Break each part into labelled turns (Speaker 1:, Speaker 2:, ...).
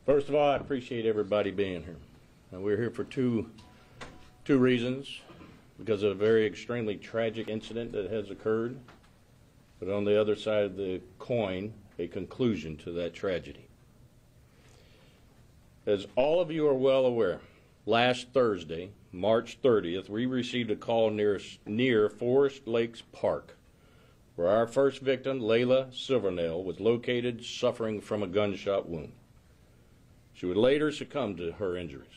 Speaker 1: First of all, I appreciate everybody being here. Now, we're here for two reasons. Because of a very extremely tragic incident that has occurred, but on the other side of the coin, a conclusion to that tragedy. As all of you are well aware, last Thursday, March 30th, we received a call near Forest Lakes Park, where our first victim, Layla Silvernail, was located suffering from a gunshot wound. She would later succumb to her injuries.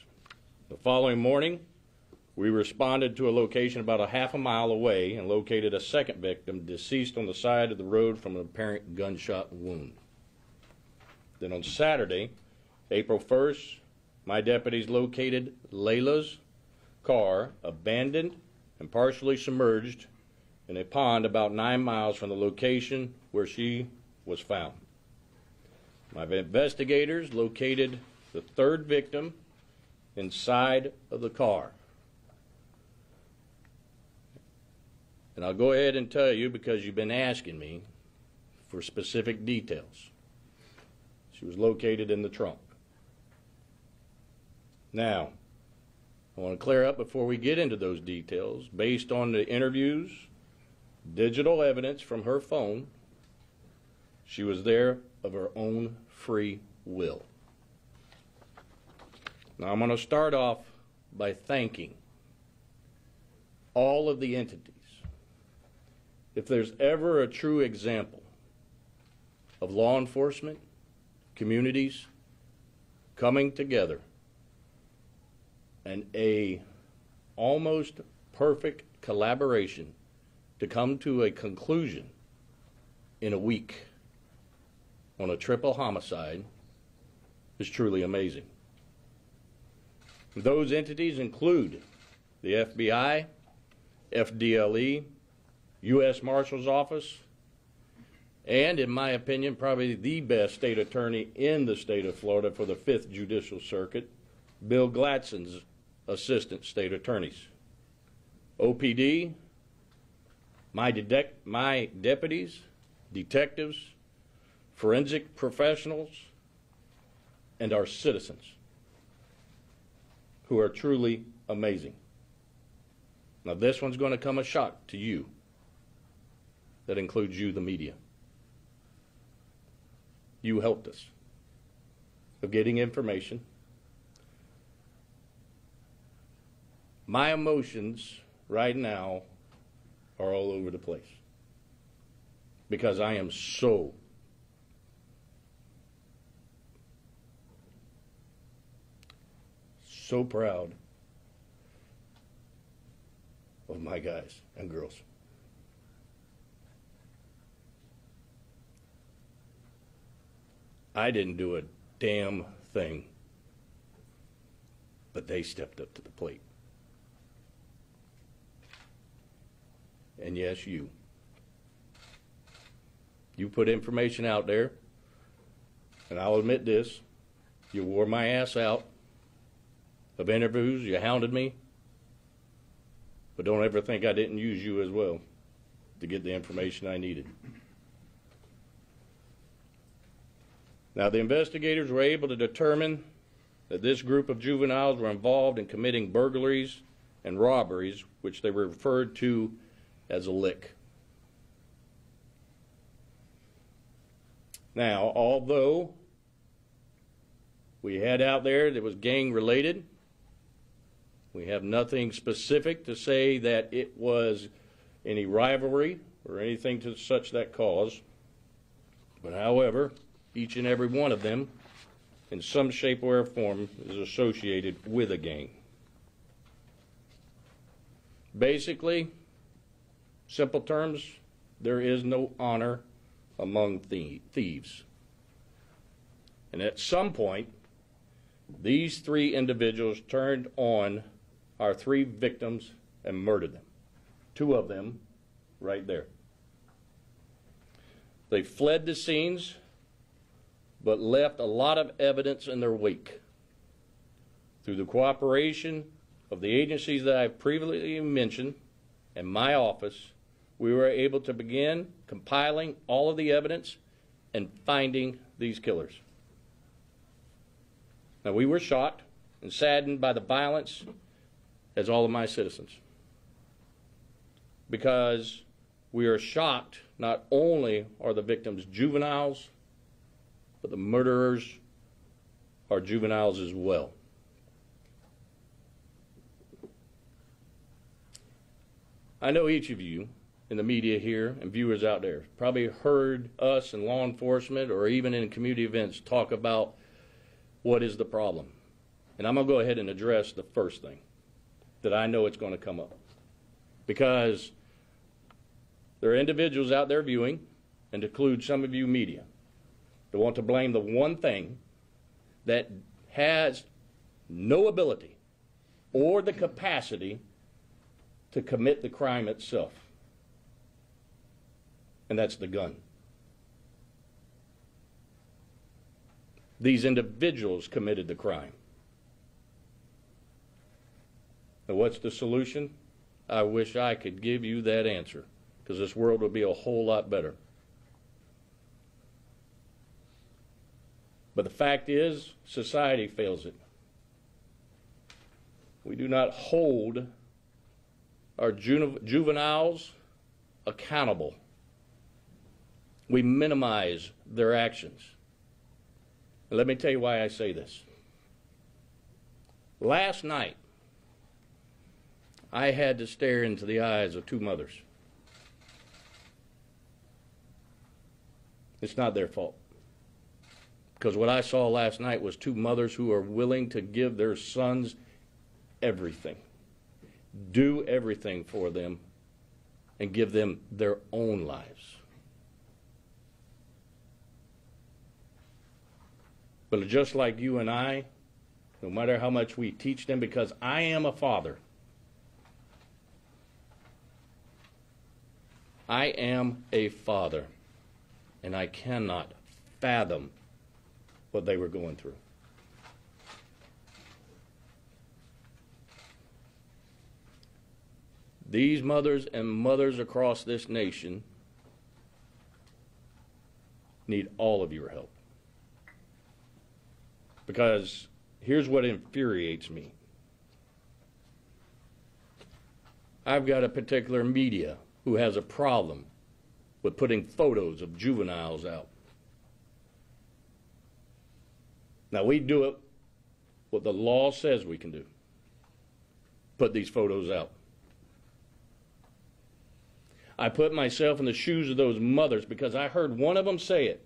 Speaker 1: The following morning, we responded to a location about a half a mile away and located a second victim deceased on the side of the road from an apparent gunshot wound. Then on Saturday, April 1st, my deputies located Layla's car abandoned and partially submerged in a pond about 9 miles from the location where she was found. My investigators located the third victim inside of the car. And I'll go ahead and tell you, because you've been asking me for specific details. She was located in the trunk. Now, I want to clear up before we get into those details, based on the interviews, digital evidence from her phone, she was there of her own free will. Now, I'm going to start off by thanking all of the entities. If there's ever a true example of law enforcement, communities coming together and a almost perfect collaboration to come to a conclusion in a week on a triple homicide, is truly amazing. Those entities include the FBI, FDLE, U.S. Marshal's Office, and, in my opinion, probably the best state attorney in the state of Florida for the 5th Judicial Circuit, Bill Gladson's assistant state attorneys. OPD, my deputies, detectives, forensic professionals, and our citizens, who are truly amazing. Now, this one's going to come a shock to you. That includes you, the media. You helped us of getting information. My emotions right now are all over the place because I am so proud of my guys and girls. I didn't do a damn thing, but they stepped up to the plate. And yes, you put information out there, and I'll admit this, you wore my ass out of interviews, you hounded me, but don't ever think I didn't use you as well to get the information I needed. Now, the investigators were able to determine that this group of juveniles were involved in committing burglaries and robberies, which they were referred to as a lick. Now, although we had out there that was gang-related, we have nothing specific to say that it was any rivalry or anything to such that cause. But however, each and every one of them, in some shape or form, is associated with a gang. Basically, simple terms, there is no honor among thieves. And at some point, these three individuals turned on our three victims and murdered them. Two of them right there. They fled the scenes, but left a lot of evidence in their wake. Through the cooperation of the agencies that I've previously mentioned and my office, we were able to begin compiling all of the evidence and finding these killers. Now, we were shocked and saddened by the violence, as all of my citizens, because we are shocked not only are the victims juveniles, but the murderers are juveniles as well. I know each of you in the media here and viewers out there probably heard us in law enforcement or even in community events talk about what is the problem. And I'm going to go ahead and address the first thing that I know it's going to come up. Because there are individuals out there viewing, and to include some of you media, that want to blame the one thing that has no ability or the capacity to commit the crime itself. And that's the gun. These individuals committed the crime. And what's the solution? I wish I could give you that answer, because this world would be a whole lot better. But the fact is, society fails it. We do not hold our juveniles accountable. We minimize their actions. And let me tell you why I say this. Last night, I had to stare into the eyes of two mothers. It's not their fault. Because what I saw last night was two mothers who are willing to give their sons everything, do everything for them, and give them their own lives. But just like you and I, no matter how much we teach them, because I am a father, I am a father, and I cannot fathom what they were going through. These mothers and mothers across this nation need all of your help. Because here's what infuriates me. I've got a particular media who has a problem with putting photos of juveniles out. Now, we do it what the law says we can do. Put these photos out. I put myself in the shoes of those mothers because I heard one of them say it.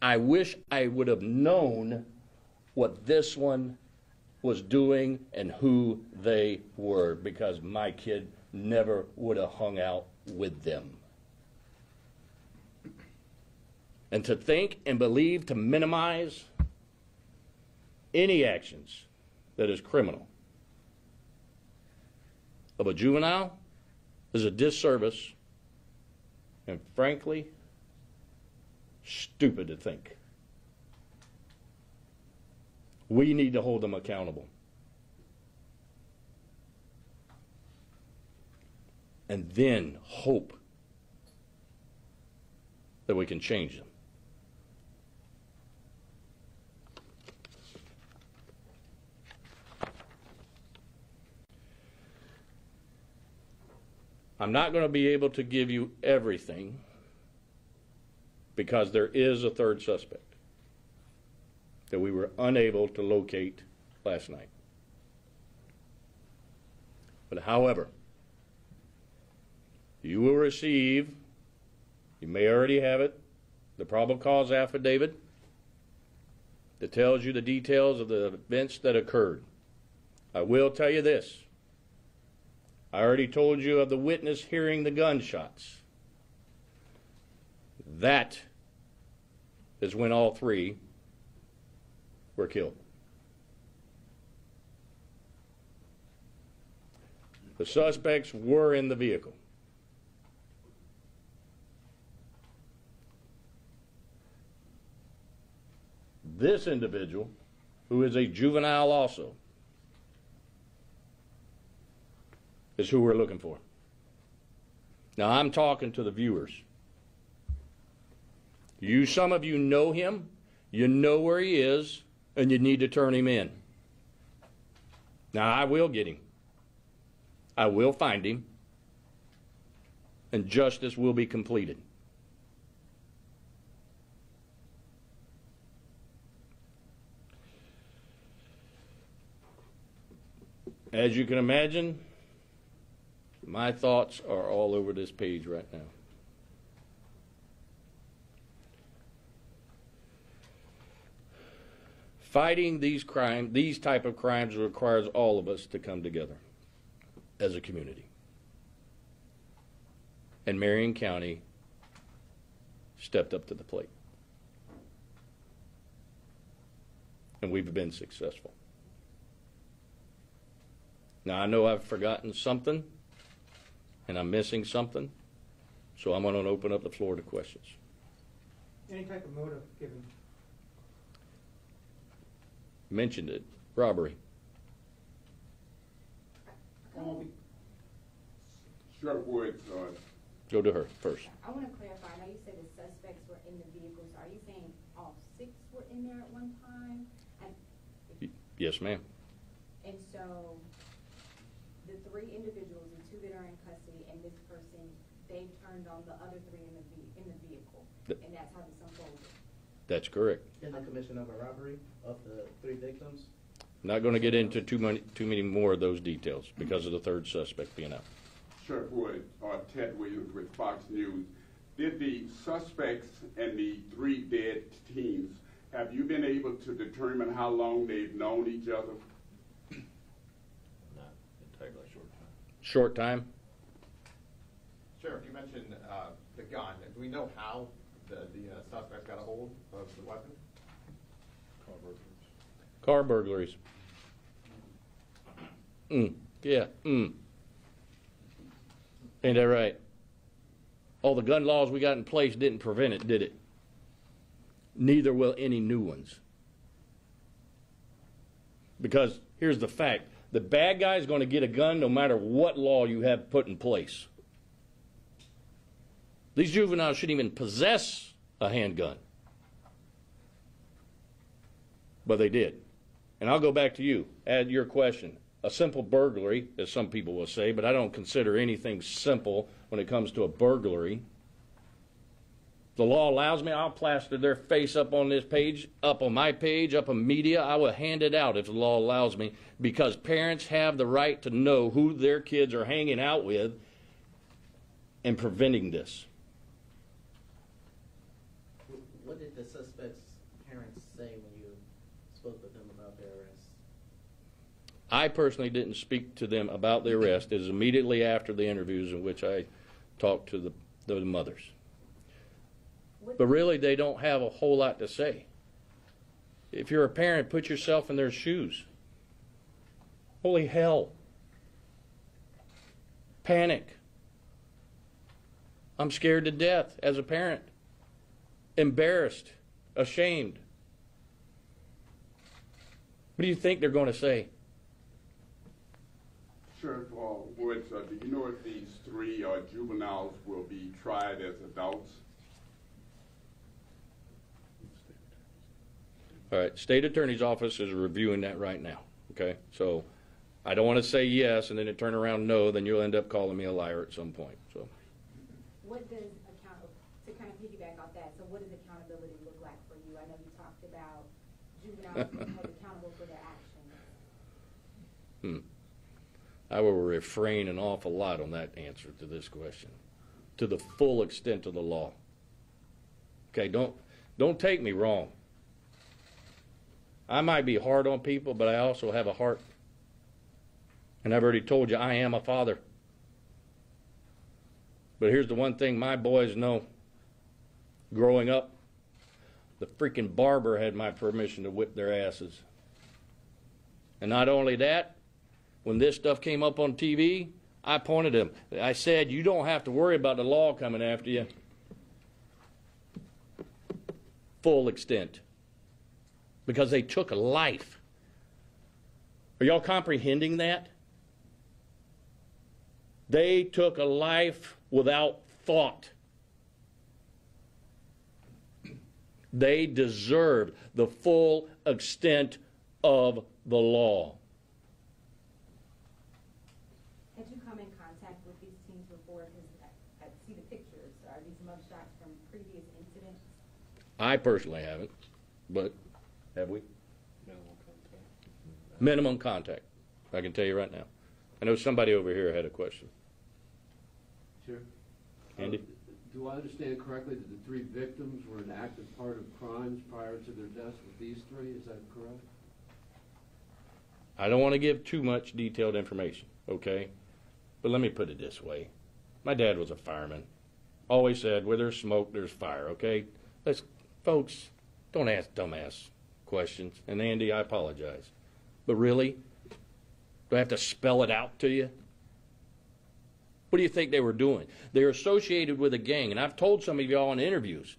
Speaker 1: I wish I would have known what this one was doing and who they were, because my kid never would have hung out with them. And to think and believe to minimize any actions that is criminal of a juvenile is a disservice, and frankly, stupid to think. We need to hold them accountable. And then hope that we can change them. I'm not going to be able to give you everything because there is a third suspect that we were unable to locate last night. But however, you will receive, you may already have it, the probable cause affidavit that tells you the details of the events that occurred. I will tell you this. I already told you of the witness hearing the gunshots. That is when all three were killed. The suspects were in the vehicle. This individual, who is a juvenile also, is who we're looking for. Now, I'm talking to the viewers. Some of you know him. You know where he is. and you need to turn him in. Now, I will get him. I will find him, and justice will be completed. As you can imagine, my thoughts are all over this page right now. Fighting these type of crimes requires all of us to come together as a community. And Marion County stepped up to the plate. And we've been successful. Now, I know I've forgotten something, and I'm missing something, so I'm going to open up the floor to questions.
Speaker 2: Any type of motive given?
Speaker 1: Mentioned it. Robbery.
Speaker 3: Sheriff Woods.
Speaker 1: Go to her first.
Speaker 4: I want to clarify. I know you said the suspects were in the vehicle, so are you saying all 6 were in there at one time?
Speaker 1: Yes, ma'am.
Speaker 4: And so the 3 individuals, the 2 that are in custody, and this person, they turned on the other 3 in the vehicle, and that's how this unfolded.
Speaker 1: That's correct.
Speaker 5: In the commission of a robbery of the 3 victims?
Speaker 1: Not going to get into too many more of those details because of the 3rd suspect being out.
Speaker 3: Sheriff Woods, Ted Williams with Fox News. Did the suspects and the 3 dead teens, have you been able to determine how long they've known each other?
Speaker 6: Not entirely short time.
Speaker 1: Short time?
Speaker 6: Sheriff, you mentioned the gun. Do we know how the suspects got a hold of the weapon?
Speaker 1: Car burglaries. Yeah. Ain't that right? All the gun laws we got in place didn't prevent it, did it? Neither will any new ones. Because here's the fact. The bad guy's going to get a gun no matter what law you have put in place. These juveniles shouldn't even possess a handgun. But they did. And I'll go back to you, add your question. A simple burglary, as some people will say, but I don't consider anything simple when it comes to a burglary. The law allows me, I'll plaster their face up on this page, up on my page, up on media. I will hand it out if the law allows me, because parents have the right to know who their kids are hanging out with and preventing this.
Speaker 5: What did the suspect's parents say when you spoke with them about their arrest?
Speaker 1: I personally didn't speak to them about the arrest. It was immediately after the interviews in which I talked to the mothers. But really, they don't have a whole lot to say. If you're a parent, put yourself in their shoes. Holy hell. Panic. I'm scared to death as a parent. Embarrassed. Ashamed. What do you think they're going to say?
Speaker 3: Sheriff Woods, do you know if these 3 juveniles will be tried as adults?
Speaker 1: All right, State Attorney's Office is reviewing that right now, okay? So I don't want to say yes and then it turn around no, then you'll end up calling me a liar at some point. So.
Speaker 4: What does to kind of piggyback off that, so what does accountability look like for you? I know you talked about juveniles being held accountable for their actions.
Speaker 1: I will refrain an awful lot on that answer to this question, to the full extent of the law. Okay, don't take me wrong. I might be hard on people, but I also have a heart. And I've already told you, I am a father. But here's the one thing my boys know. Growing up, the freaking barber had my permission to whip their asses. And not only that, when this stuff came up on TV, I pointed them. I said, you don't have to worry about the law coming after you. Full extent. Because they took a life. Are y'all comprehending that? They took a life without thought. They deserved the full extent of the law.
Speaker 4: Had you come in contact with these teens before? Because I see the pictures. Are these mugshots from previous incidents?
Speaker 1: I personally haven't, but have we? Minimum contact. I can tell you right now. I know somebody over here had a question.
Speaker 7: Sure.
Speaker 1: Andy?
Speaker 7: Do I understand correctly that the 3 victims were an active part of crimes prior to their deaths with these 3? Is that correct?
Speaker 1: I don't want to give too much detailed information, okay? But let me put it this way. My dad was a fireman. Always said, where there's smoke, there's fire, okay? Folks, don't ask dumbass questions. And Andy, I apologize. But really? Do I have to spell it out to you? What do you think they were doing? They're associated with a gang. And I've told some of y'all in interviews,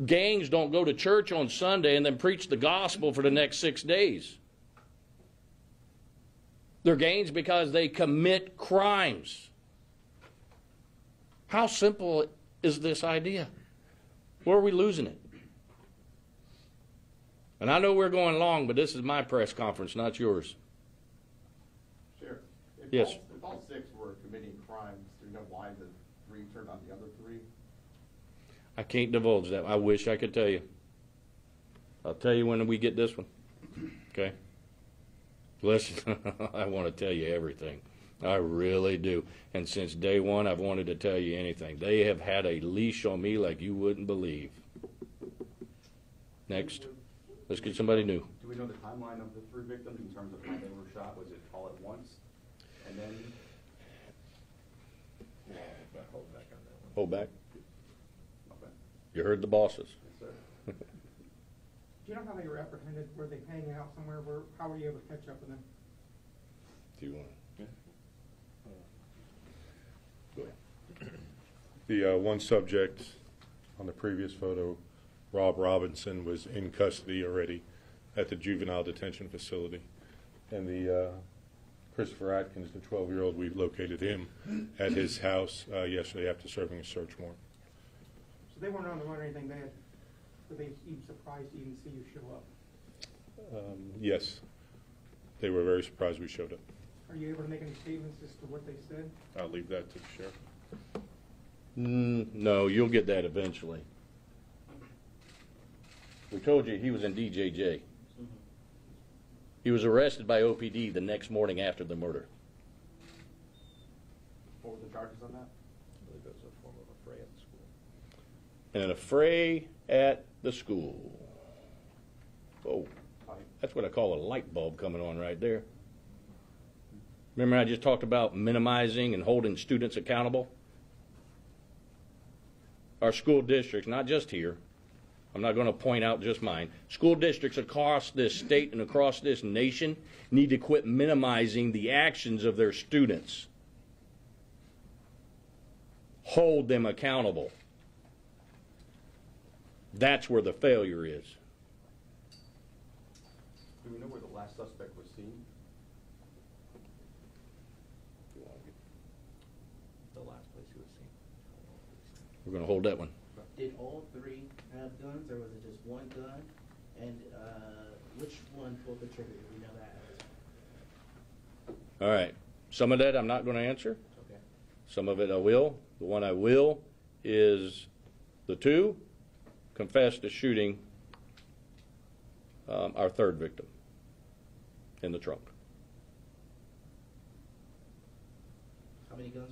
Speaker 1: gangs don't go to church on Sunday and then preach the gospel for the next 6 days. They're gangs because they commit crimes. How simple is this idea? Where are we losing it? And I know we're going long, but this is my press conference, not yours.
Speaker 6: Sheriff,
Speaker 1: Yes.
Speaker 6: If all 6 were committing crimes, do you know why the 3 turned on the other 3?
Speaker 1: I can't divulge that. I wish I could tell you. I'll tell you when we get this one. Okay? Listen, I want to tell you everything. I really do. And since day one, I've wanted to tell you anything. They have had a leash on me like you wouldn't believe. Next. Let's get somebody new.
Speaker 8: Do we know the timeline of the 3 victims in terms of how they were shot? Was it all at once? And then?
Speaker 6: Hold back on that one.
Speaker 1: Hold back.
Speaker 8: Okay.
Speaker 1: You heard the bosses.
Speaker 8: Yes, sir.
Speaker 2: Do you know how they were apprehended? Were they hanging out somewhere? How were you able to catch up with them?
Speaker 1: Do you want to? Go ahead.
Speaker 9: The one subject on the previous photo, Rob Robinson, was in custody already at the juvenile detention facility. And the Christopher Atkins, the 12-year-old, we located him at his house yesterday after serving a search warrant.
Speaker 2: So they weren't on the run or anything. Were they even surprised to even see you show up?
Speaker 9: Yes, they were very surprised we showed up.
Speaker 2: Are you able to make any statements as to what they said?
Speaker 9: I'll leave that to the sheriff.
Speaker 1: No, you'll get that eventually. We told you he was in DJJ. He was arrested by OPD the next morning after the murder.
Speaker 8: What were the charges on that?
Speaker 6: I believe it was a form of a fray at the school.
Speaker 1: An affray at the school. Oh,
Speaker 8: Fight.
Speaker 1: that's what I call a light bulb coming on right there. Remember I just talked about minimizing and holding students accountable? Our school districts, not just here, I'm not going to point out just mine, school districts across this state and across this nation need to quit minimizing the actions of their students. Hold them accountable. That's where the failure is.
Speaker 8: Do we know where the last suspect was seen?
Speaker 6: The last place he was seen.
Speaker 1: We're going to hold that one.
Speaker 5: Did all 3 have guns, or was it just one gun? And which one pulled the trigger? Do we know that?
Speaker 1: All right. Some of that I'm not going to answer.
Speaker 5: Okay.
Speaker 1: Some of it I will. The one I will is the 2 confessed to shooting our 3rd victim in the trunk.
Speaker 5: How many guns?